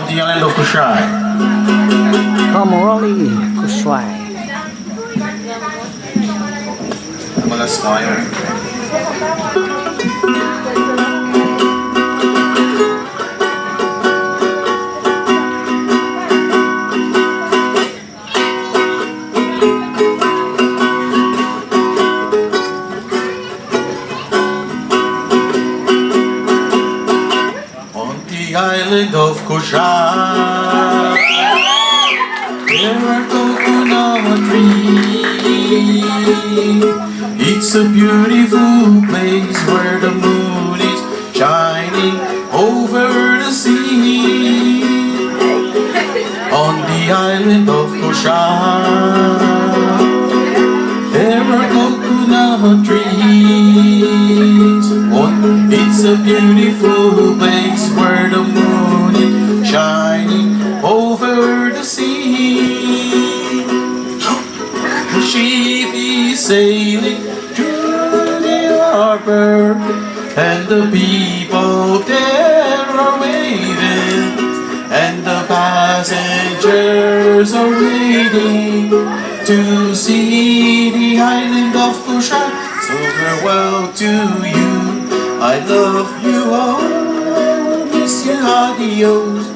The island of Kushai. Komoroli Kuswai. Mga smile. On the island of Kushai, there are coconut trees. It's a beautiful place where the moon is shining over the sea. On the island of Kushai, there are coconut trees. It's a beautiful place where the moon is shining over the sea. The ship is sailing through the harbor, and the people there are waving, and the passengers are waiting to see the island of Kushai. So farewell to you, I love you all, I miss you, adios.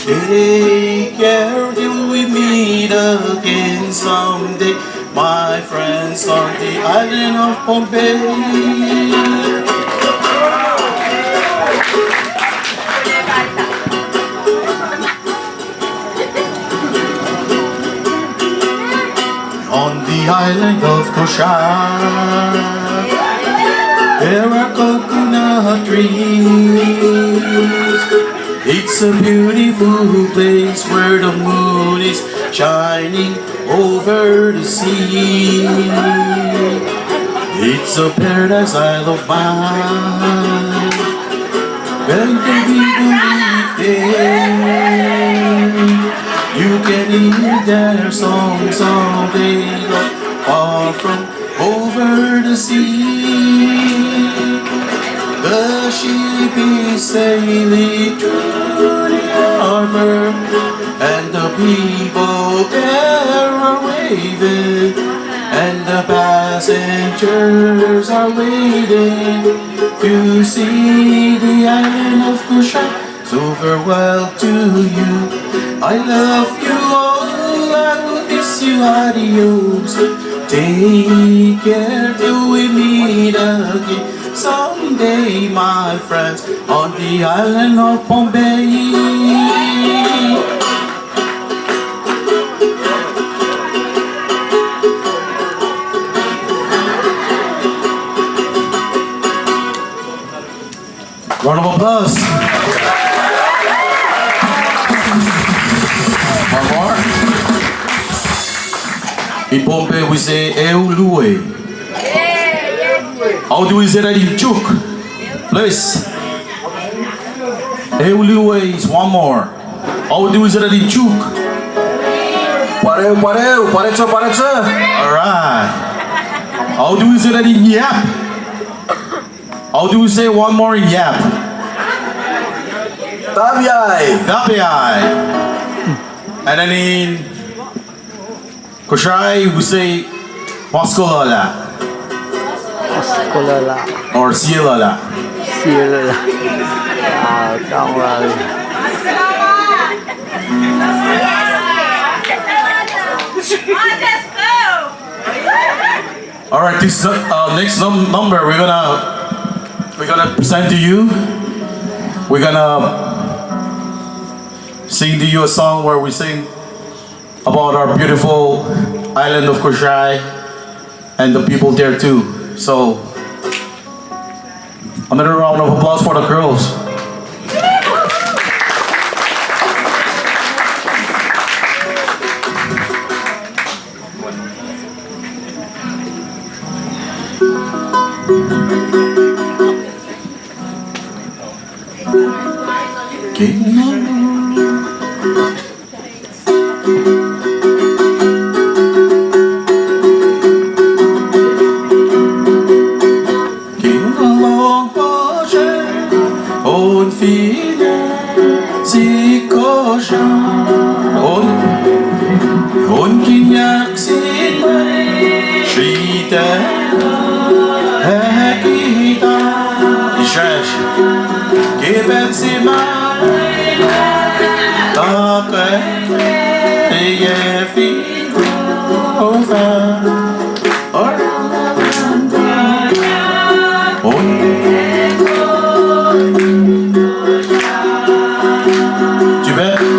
Take care till we meet again someday, my friends on the island of Pompeii. On the island of Kushai, there are coconut trees. It's a beautiful place where the moon is shining over the sea. It's a paradise Isle of mine, when the people live there. You can hear their songs all day long, far from over the sea. The ship is sailing through the harbor, and the people there are waving, and the passengers are waiting to see the island of Kushai. So farewell to you, I love you all, I will miss you, adios. Take care till we meet again someday, my friends, on the island of Pompeii. Round of applause. One more. In Pompeii we say Eulue. How do we say that in Chuk? Please. Eulue is one more. How do we say that in Chuk? Pareu, pareu, parecha, parecha. Alright. How do we say that in Yap? How do we say one more in Yap? Tabiai. Tabiai. And then in Kushai we say Paskolala. Paskolala. Or Sielala. Sielala. Kamoroli. All right, this next number we're gonna present to you. We're gonna sing to you a song where we sing about our beautiful island of Kushai and the people there too. So, another round of applause for the girls. benzema okay yeah feel over tu veux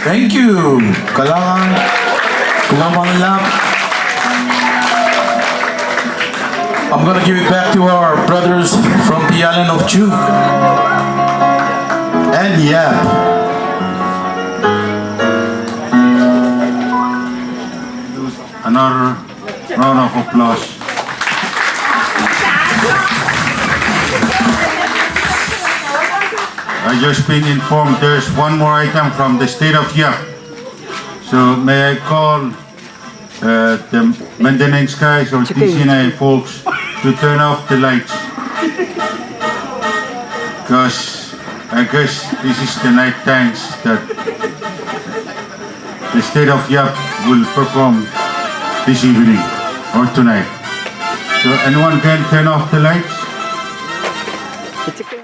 Thank you, Kalangan, Kumamanglap. I'm gonna give it back to our brothers from the island of Chu. And yeah. Another round of applause. I just been informed there's one more item from the state of Yap. So may I call the maintenance guys or TCNA folks to turn off the lights. Because I guess this is the night times that the state of Yap will perform this evening or tonight. So anyone can turn off the lights? It's okay.